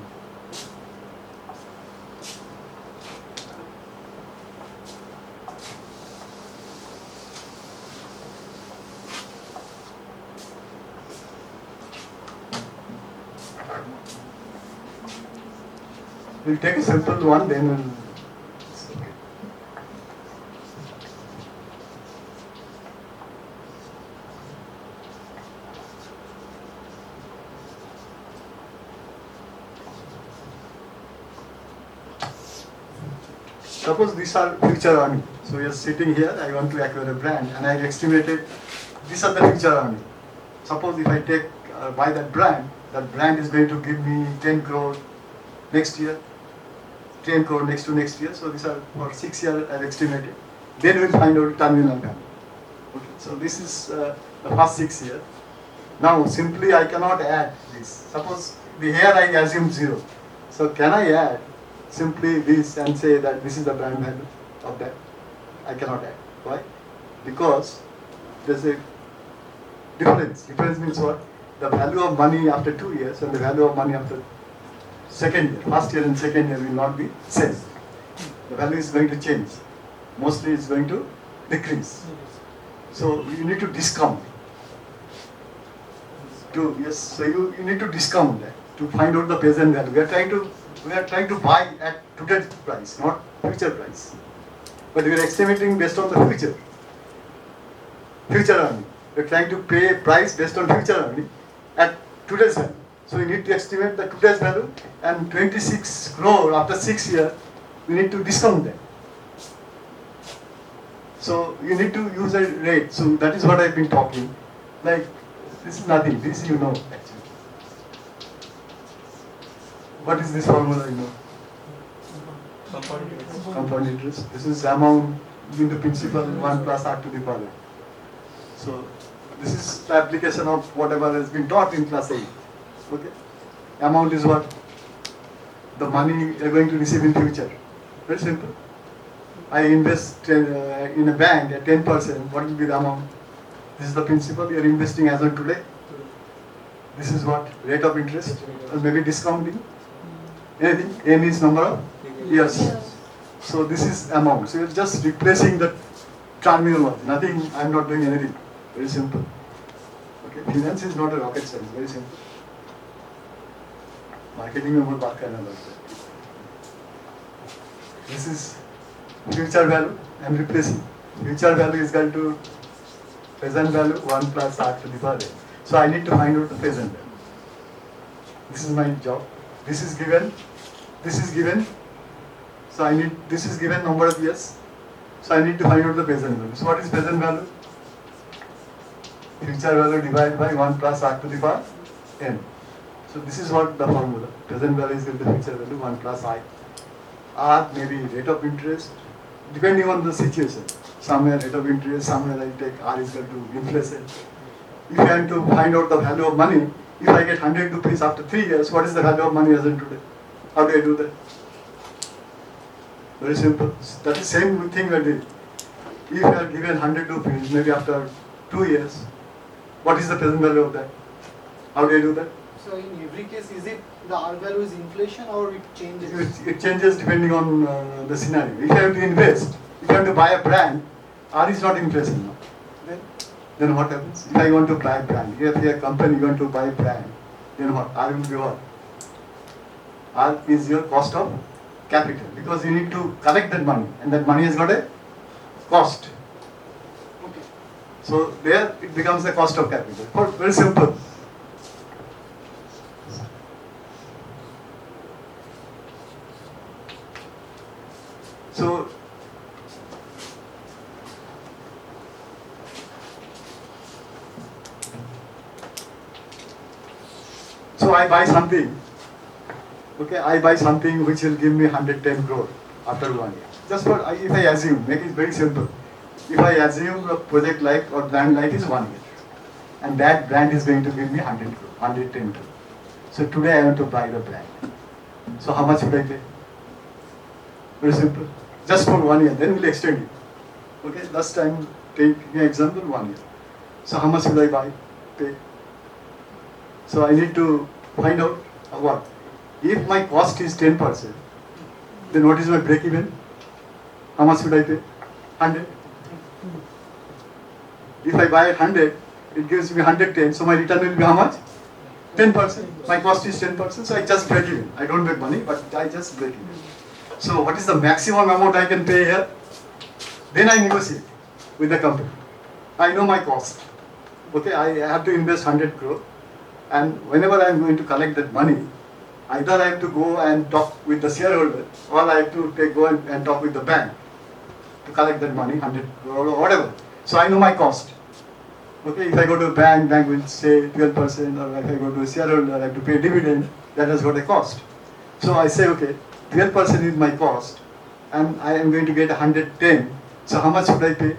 We'll take a simple one, then we'll. Okay. Suppose these are future earning. So we are sitting here, I want to acquire a brand and I estimated these are the future earning. Suppose if I take, buy that brand is going to give me 10 crore next year, 10 crore next to next year. So these are for 6 years I've estimated. Then we'll find out terminal value. Okay. So this is the first 6 years. Now simply I cannot add this. Suppose here I assume 0. So can I add simply this and say that this is the brand value of that? I cannot add. Why? Because there's a difference. Difference means what? The value of money after 2 years and the value of money after second year. First year and second year will not be same. The value is going to change. Mostly it's going to decrease. So you need to discount. So you need to discount that to find out the present value. We are trying to buy at today's price, not future price. But we are estimating based on the future earning. We are trying to pay price based on future earning at today's value. So we need to estimate the today's value and 26 crore after 6 years, we need to discount that. So you need to use a rate. So that is what I've been talking. Like this is nothing. This you know actually. What is this formula you know? Compound interest. This is amount into principal 1 plus r to the power. So this is the application of whatever has been taught in class 8. Okay. Amount is what? The money you are going to receive in future. Very simple. I invest in a bank at 10%. What will be the amount? This is the principal you are investing as on today. This is what? Rate of interest or maybe discounting. Anything? N is number of years. So this is amount. So you are just replacing the terminal one. Nothing, I am not doing anything. Very simple. Okay. Finance is not a rocket science. Very simple. Marketing में बहुत बात करना पड़ता है. This is future value. I am replacing. Future value is equal to present value 1 plus r to the power n. So I need to find out the present value. This is my job. This is given. This is given. So this is given number of years. So I need to find out the present value. So what is present value? Future value divided by 1 plus r to the power n. So this is what the formula. Present value is equal to future value 1 plus I. R may be rate of interest, depending on the situation. Somewhere rate of interest, somewhere I take R is equal to inflation. If I am to find out the value of money, if I get 100 rupees after 3 years, what is the value of money as in today? How do I do that? Very simple. That is same thing I did. If you are given 100 rupees, maybe after 2 years, what is the present value of that? How do I do that? So in every case, is it the R value is inflation or it changes? It changes depending on the scenario. If you have to invest, if you have to buy a brand, R is not inflation now. Then what happens? If I want to buy a brand, if you are a company, you want to buy a brand, then what? R will be what? R is your cost of capital because you need to collect that money and that money has got a cost. Okay. So there it becomes the cost of capital. Very simple. So I buy something, okay, I buy something which will give me 110 crore after 1 year. Just for, if I assume, make it very simple. If I assume a project life or brand life is 1 year, and that brand is going to give me 100 crore, 110 crore. So today I want to buy the brand. So how much would I pay? Very simple. Just for 1 year, then we'll extend it. Okay, last time, take an example, 1 year. So how much will I buy, pay? So I need to find out what? If my cost is 10%, then what is my break even? How much should I pay? 100. If I buy at 100, it gives me 110, so my return will be how much? 10%. My cost is 10%, so I just break even. I don't make money, but I just break even. So what is the maximum amount I can pay here? Then I negotiate with the company. I know my cost. Okay, I have to invest 100 crore. And whenever I am going to collect that money, Either I have to go and talk with the shareholder, or I have to go and talk with the bank to collect that money, 100 or whatever. So I know my cost. Okay, if I go to a bank, bank will say 12%, or if I go to a shareholder, I have to pay dividend, that has got a cost. So I say, okay, 12% is my cost, and I am going to get 110. So how much should I pay?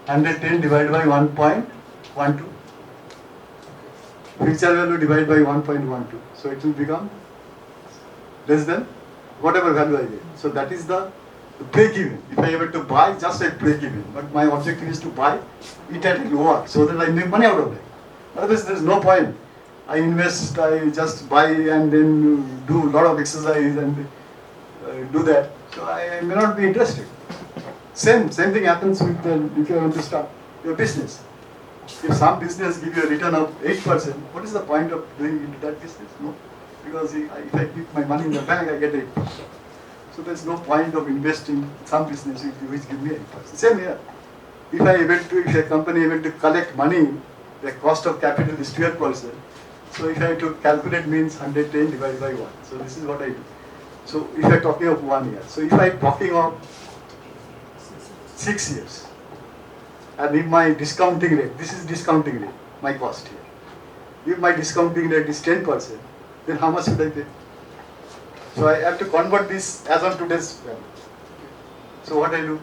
110 divided by 1.12. Future value divided by 1.12. So it will become less than whatever value I get. So that is the break even. If I able to buy, just a break even. But my objective is to buy it at a lower so that I make money out of it. Otherwise there is no point. I invest, I just buy and then do a lot of exercise and do that. So I may not be interested. Same thing happens with if you want to start your business. If some business give you a return of 8%, what is the point of doing into that business? No, because if I keep my money in the bank, I get 8%. So there is no point of investing in some business which give me 8%. Same here. If a company able to collect money, the cost of capital is 12%. So if I have to calculate means 110 divided by 1. So this is what I do. So if I am talking of 1 year. So if I am talking of 6 years, and if my discounting rate, this is discounting rate, my cost here. If my discounting rate is 10%, then how much should I pay? So I have to convert this as on today's value. So what I do?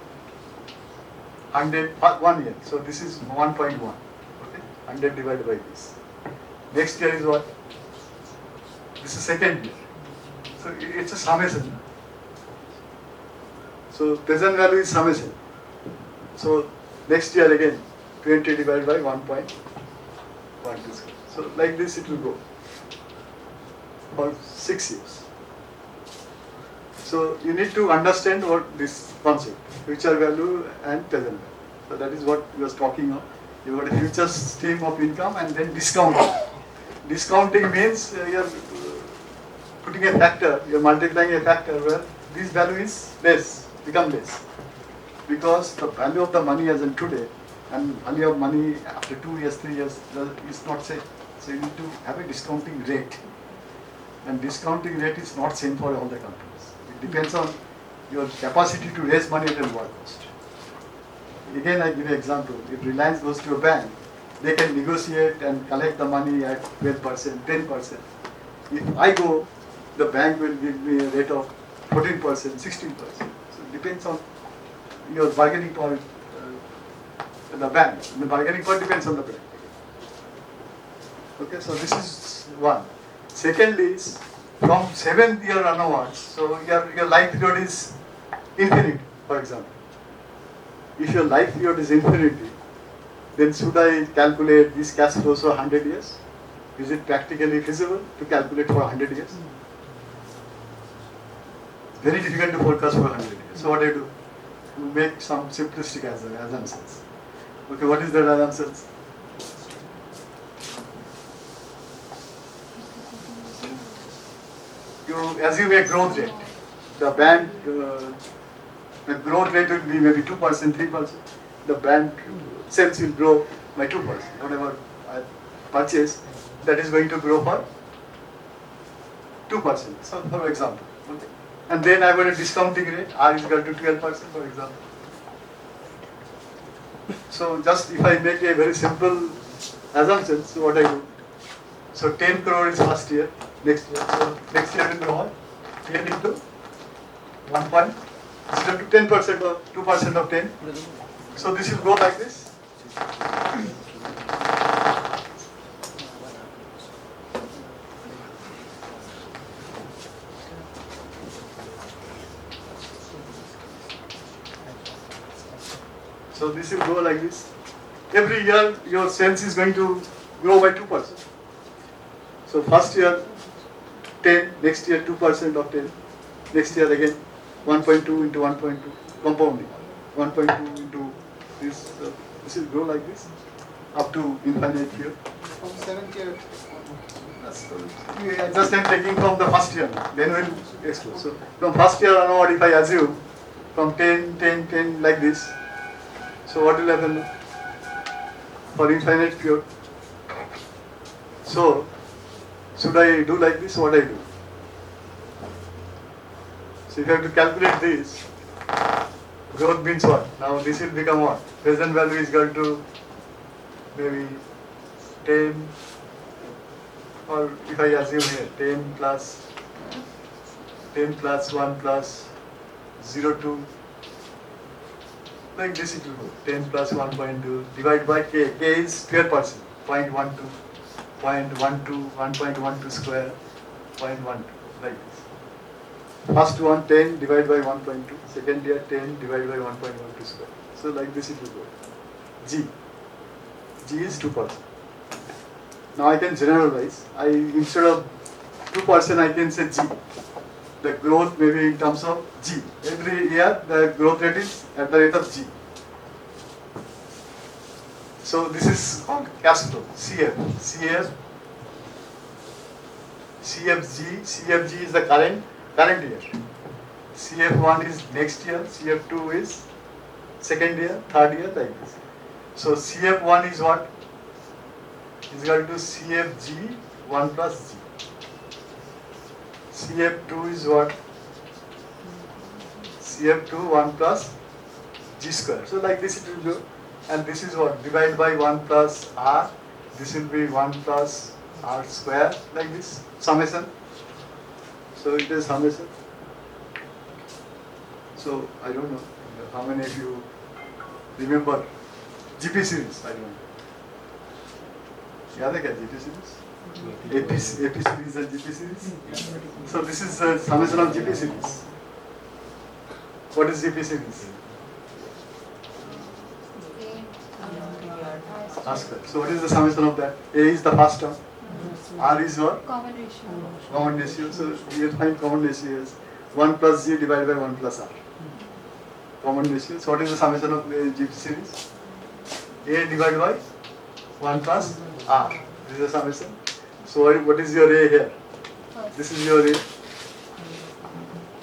100 per 1 year. So this is 1.1. Okay, 100 divided by this. Next year is what? This is second year. So it's a summation. So present value is summation. So next year again 20 divided by 1.1. So like this it will go for 6 years. So you need to understand what this concept, future value and present value. So that is what we was talking of. You got a future stream of income and then discounting. Discounting means you are putting a factor, you are multiplying a factor where this value is less, become less. Because the value of the money as in today and value of money after 2 years, 3 years is not same. So you need to have a discounting rate. And discounting rate is not same for all the companies. It depends on your capacity to raise money at a lower cost. Again, I give you an example. If Reliance goes to a bank, they can negotiate and collect the money at 12%, 10%. If I go, the bank will give me a rate of 14%, 16%. So it depends on your bargaining power at the bank. The bargaining power depends on the bank. Okay, so this is one. Secondly is from 7th year onwards, so your life period is infinite, for example. If your life period is infinity, then should I calculate these cash flows for 100 years? Is it practically feasible to calculate for 100 years? Very difficult to forecast for 100 years. So what I do? Make some simplistic assumptions. Okay, what is that assumptions? You assume a growth rate. The bank, the growth rate will be maybe 2%, 3%. The bank sales will grow by 2%. Whatever I purchase, that is going to grow for 2%. So, for example, okay. And then I got a discounting rate, R is equal to 12%, for example. So, just if I make a very simple assumption, so what I do? So, 10 crore is first year, next year. So, next year will be what? 10 into 1 point, is equal to 10% or 2% of 10. So, this will go like this. So this will go like this. Every year your sales is going to grow by 2%. So first year 10, next year 2% of 10, next year again 1.2 into 1.2, compounding. 1.2 into this, this will grow like this up to infinite year. From 7th year. Just I'm taking from the first year, then we'll explore. So from first year onward, if I assume from 10, 10, 10 like this, so what will happen for infinite period? So Should I do like this? What I do? So if you have to calculate this, growth means what? Now this will become what? Present value is equal to maybe 10, or if I assume here 10 plus 1 plus 0.2, like this it will go. 10 plus 1.2 divided by k. K is square percent. 0.12, 0.12, 1.12 square, 0.12, like this. First one 10 divided by 1.2, second year 10 divided by 1.12 square. So like this it will go. G. G is 2%. Now I can generalize. Instead of 2% I can say G. The growth may be in terms of G. Every year the growth rate is at the rate of G. So this is called cash flow, CFG. CFG is the current year. CF1 is next year, CF2 is second year, third year, like this. So CF1 is what? Is equal to CFG 1 plus G. CF2 is what? CF2 1 plus G square. So like this it will go. And this is what? Divided by 1 plus R. This will be 1 plus R square, like this. Summation. So it is summation. So I don't know how many of you remember GP series. I don't know. याद है क्या GP series? AP series and GP series. So this is the summation of GP series. What is GP series? R square. So what is the summation of that? A is the first term. R is what? Common ratio. Common ratio. So we will find common ratio is 1 plus G divided by 1 plus R. Common ratio. So what is the summation of GP series? A divided by 1 plus R. This is the summation. So what is your A here? This is your A.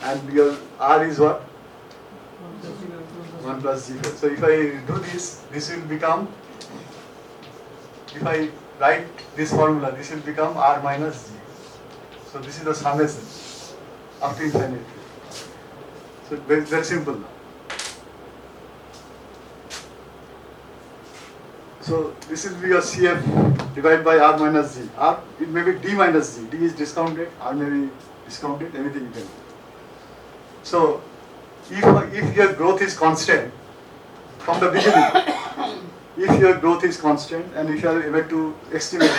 And your R is what? 1 plus G. So if I do this, this will become, if I write this formula, this will become R minus G. So this is the summation up to infinity. So very simple now. So this will be your CF divided by R minus G. R, it may be D minus G. D is discounted, R may be discounted, anything you can do. So if your growth is constant from the beginning, if your growth is constant and if you are able to estimate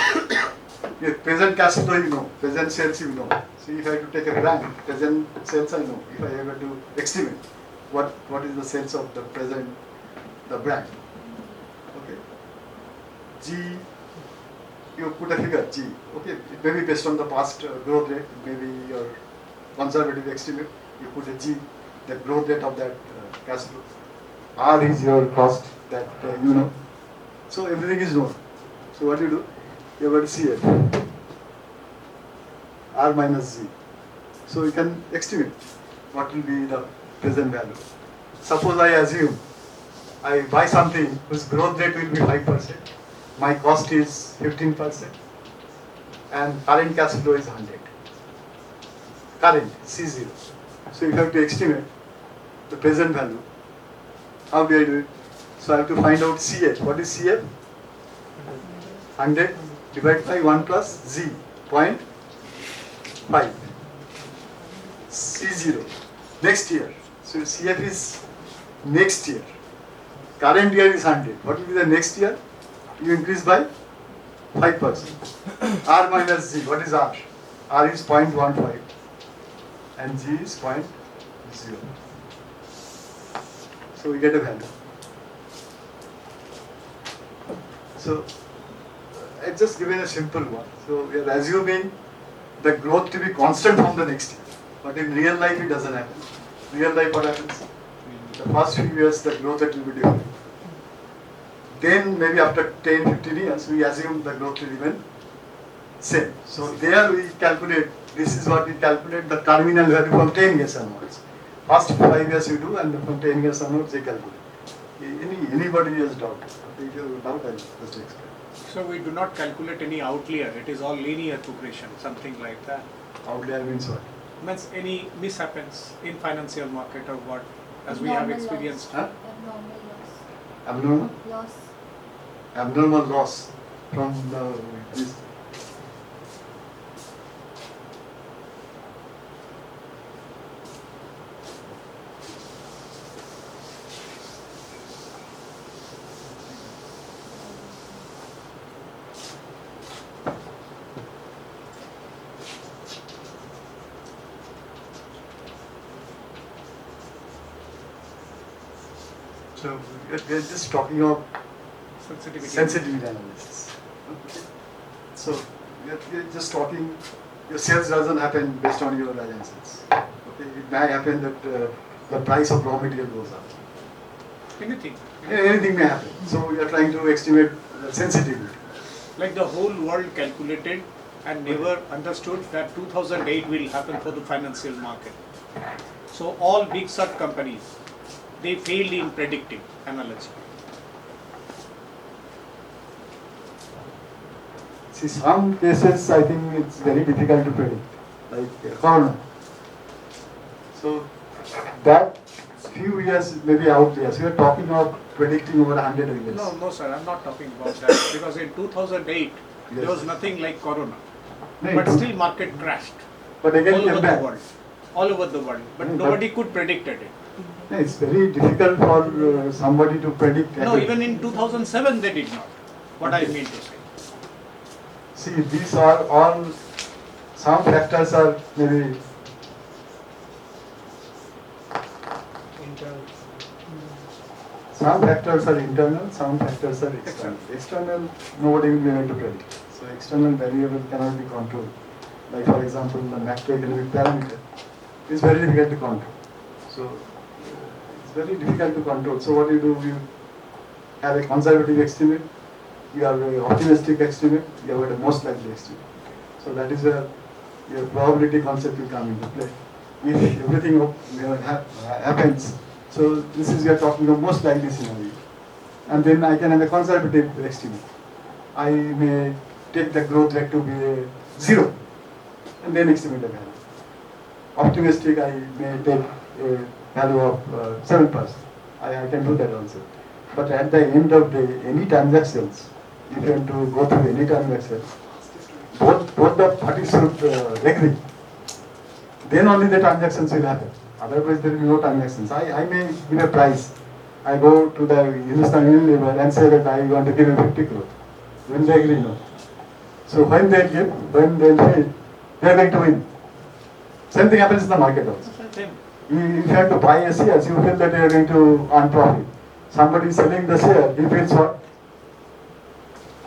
your present cash flow, you know, present sales, you know. So if I have to take a brand, present sales I know. If I am able to estimate what is the sales of the brand. Okay. G, you put a figure G. Okay, it may be based on the past growth rate, maybe your conservative estimate. You put a G, the growth rate of that cash flow. R is your cost that you know. So everything is known. So what you do? You have got CF. R minus G. So you can estimate what will be the present value. Suppose I assume I buy something whose growth rate will be 5%. My cost is 15%. And current cash flow is 100. Current, C0. So you have to estimate the present value. How do I do it? So I have to find out CF. What is CF? 100 divided by 1 plus Z, 0.5. C0, next year. So CF is next year. Current year is 100. What will be the next year? You increase by 5%. R minus Z, what is R? R is 0.15 and G is 0.0. So we get a value. So it's just given a simple one. So we are assuming the growth to be constant from the next year. But in real life it doesn't happen. Real life what happens? The first few years the growth rate will be different. Then maybe after 10-15 years we assume the growth will remain same. So there we calculate, this is what we calculate the terminal value from 10 years onwards. First 5 years you do and from 10 years onwards they calculate. Anybody has doubt? If you have doubt, I'll just explain. So we do not calculate any outlier. It is all linear progression, something like that. Outlier means what? Means any mishappens in financial market or what, as we have Abnormal experienced. Huh? Abnormal loss. Abnormal? Loss. Abnormal loss from this. So we are just talking of Sensitivity. sensitivity analysis. Okay. So we are just talking. Your sales doesn't happen based on your assumptions. Okay. It may happen that the price of raw material goes up. Anything. Anything may happen. So we are trying to estimate sensitivity. Like the whole world calculated and never understood that 2008 will happen for the financial market. So all big such companies, they failed in predictive analogy. See, some cases I think it's very difficult to predict, like corona. So that few years maybe outliers. We are talking of predicting over 100 years. No, sir, I'm not talking about that because in 2008 there was nothing like corona, No, but it- still market crashed But again all came over back. the world, all over the world. But No, but- nobody could predict it. No, it's very difficult for somebody to predict. No, even in 2007 they did not. What I mean to say. See, these are all, some factors are maybe some factors are internal, some factors are external. External, nobody will be able to predict. So external variable cannot be controlled. Like for example, the macroeconomic parameter is very difficult to control. So it's very difficult to control. So what do? You have a conservative estimate, you have an optimistic estimate, you have a most likely estimate. So that is where your probability concept will come into play. If everything happens, so this is, we are talking of most likely scenario. And then I can have a conservative estimate. I may take the growth rate to be 0 and then estimate a value. Optimistic, I may take a value of 7%. I can do that also. But at the end of the day, any transactions, if you want to go through any transaction, both the parties should agree. Then only the transactions will happen. Otherwise, there will be no transactions. I may give a price. I go to the Hindustan Unilever and say that I want to give you 50 crore. When they agree, no. So when they give, when they fail, they are going to win. Same thing happens in the market also. Same. If you have to buy a share, you feel that you are going to earn profit. Somebody is selling the share, he feels what?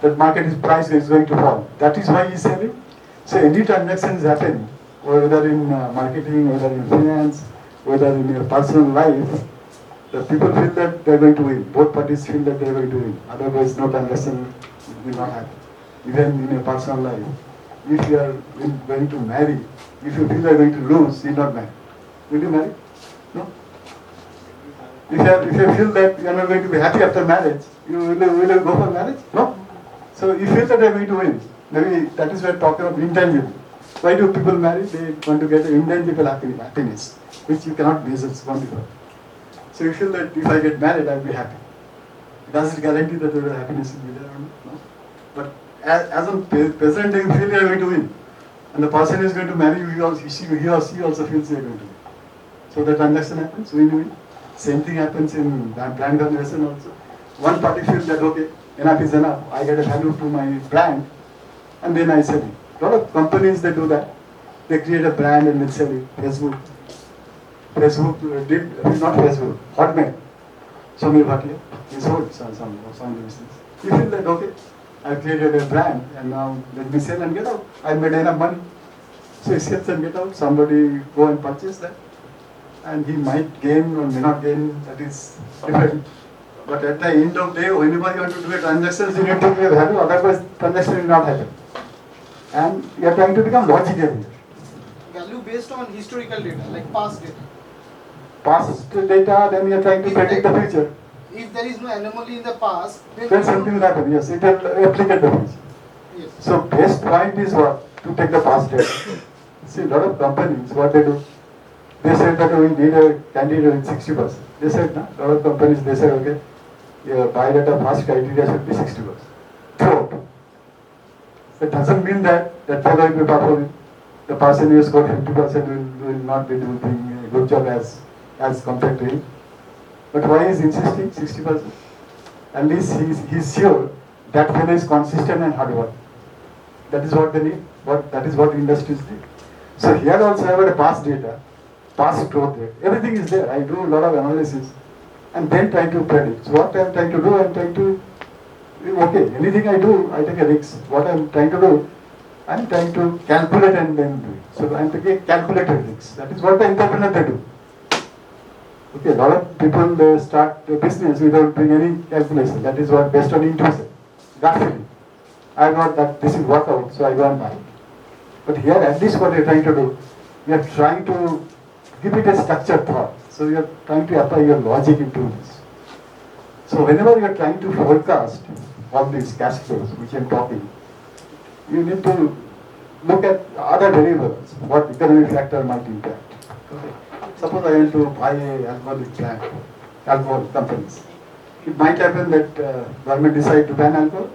That market price is going to fall. That is why he is selling. So any transactions happen, whether in marketing, whether in finance, whether in your personal life, the people feel that they are going to win. Both parties feel that they are going to win. Otherwise, no transaction will not happen. Even in your personal life, if you are going to marry, if you feel you are going to lose, you will not marry. Will you marry? No. If you feel that you are not going to be happy after marriage, will you go for marriage? No. So you feel that you are going to win. Maybe that is why we are talking about intangible. Why do people marry? They want to get an intangible happiness, which you cannot measure, quantify. So you feel that if I get married, I will be happy. Does it guarantee that your happiness will be there or not? No. But as on present day, you feel you are going to win. And the person is going to marry you, he or she also feels they are going to win. So the transaction happens, win-win. Same thing happens in brand valuation also. One party feels that, okay, enough is enough. I get a value to my brand, and then I sell it. A lot of companies, they do that. They create a brand and they sell it. Facebook did, not Facebook, Hotmail. Samir Bhatia, he sold some of the business. He feels that, okay, I created a brand and now let me sell and get out. I made enough money. So he sells and get out. Somebody go and purchase that. And he might gain or may not gain, that is different. But at the end of the day, whenever you want to do a transaction, you need to give a value, otherwise transaction will not happen. And you are trying to become logical here. Value based on historical data, like past data. Past data, then you are trying to predict the future. if there is no anomaly in the past, then something will happen. Yes, it will replicate the future. Yes. So best point is what? To take the past data. See, a lot of companies, what they do, they said that we need a candidate with 60%. They said, no, a lot of companies, they said, okay, your biodata past criteria should be 60%. Throughout. That doesn't mean that they're going to be performing. The person who scored 50% will not be doing a good job as compared to him. But why is insisting 60%? At least he's sure that fellow is consistent and hard work. That is what they need. That is what industries need. So here also I have got a past data, past growth rate. Everything is there. I do a lot of analysis and then try to predict. So what I am trying to do, I am trying to, okay, anything I do, I take a risk. What I am trying to do, I am trying to calculate and then do it. So I am taking calculated risks. That is what the entrepreneur they do. Okay, a lot of people they start a business without doing any calculation. That is what based on intuition, gut feeling. I got that this will work out, so I go and buy it. But here, at least what you are trying to do, you are trying to give it a structured thought. So you are trying to apply your logic into this. So whenever you are trying to forecast all these cash flows, which I am talking, you need to look at other variables, what economic factor might impact. Okay. Suppose I want to buy a alcoholic plant, alcohol companies. It might happen that government decide to ban alcohol.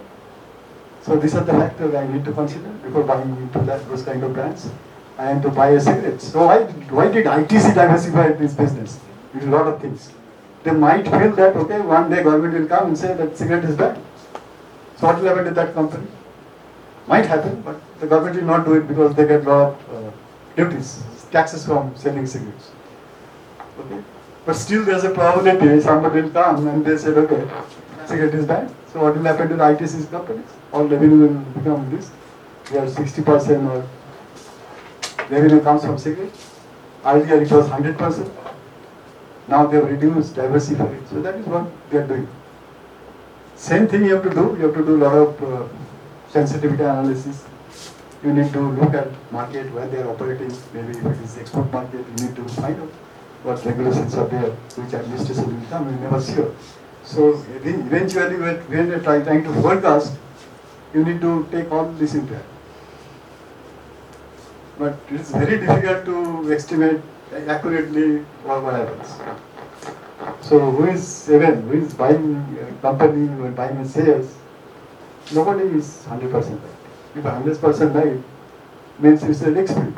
So these are the factors I need to consider before buying into those kind of brands. I am to buy a cigarette. So why did ITC diversify this business? With a lot of things. They might feel that, okay, one day government will come and say that cigarette is bad. So what will happen to that company? Might happen, but the government will not do it because they get a lot of duties, taxes from selling cigarettes. Okay? But still there's a probability somebody will come and they said, okay, cigarette is bad. So what will happen to the ITC's companies? All revenue will become this. They have 60% or revenue comes from cigarette. Earlier it was 100%. Now they have reduced, diversified. So that is what they are doing. Same thing you have to do. You have to do a lot of sensitivity analysis. You need to look at market where they are operating. Maybe if it is export market, you need to find out what regulations are there, which administration will come. You never sure. So eventually, when you are trying to forecast, you need to take all this into account. But it is very difficult to estimate accurately what happens. So who is buying a company or buying a shares? Nobody is 100% right. If 100% right, means it's a risk free.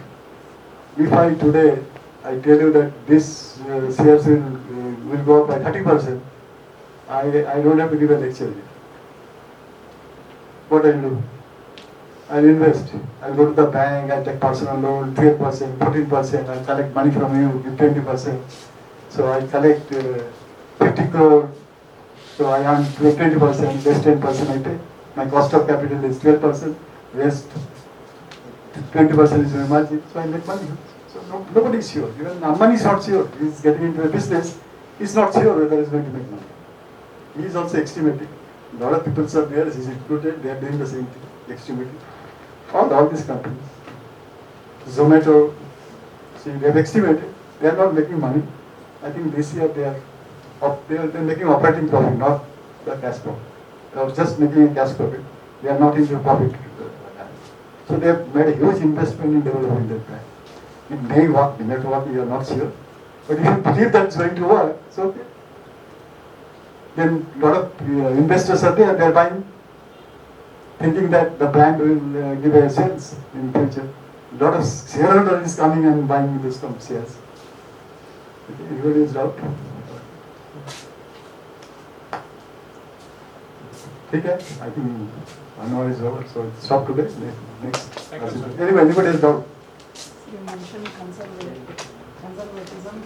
If I today I tell you that this shares will go up by 30%, I don't have to give a lecture here. What I'll do? I'll invest. I'll go to the bank, I'll take personal loan, 12%, 14%, I'll collect money from you, give 20%. So I collect 50 crore, so I earn 20%, less 10% I pay. My cost of capital is 12%, rest 20% is my margin, so I make money. So nobody is sure. Even Ambani is not sure. He's getting into a business, he's not sure whether he's going to make money. He is also estimating. A lot of people are there, he's recruited, they are doing the same thing, estimating. All these companies. Zomato, see, they have estimated, they are not making money. I think this year they are making operating profit, not the cash profit. They are just making a cash profit. They are not into profit. So they have made a huge investment in developing that brand. It may work, it may not work, you are not sure. But if you believe that it's going to work, it's okay. Then a lot of investors are there, they are buying, thinking that the brand will give a sales in future. A lot of shareholders is coming and buying this shares. Okay, everybody is out. Okay, I think 1 hour is over, so stop today. Next. Anyway, anybody is doubt? You mentioned conservatism.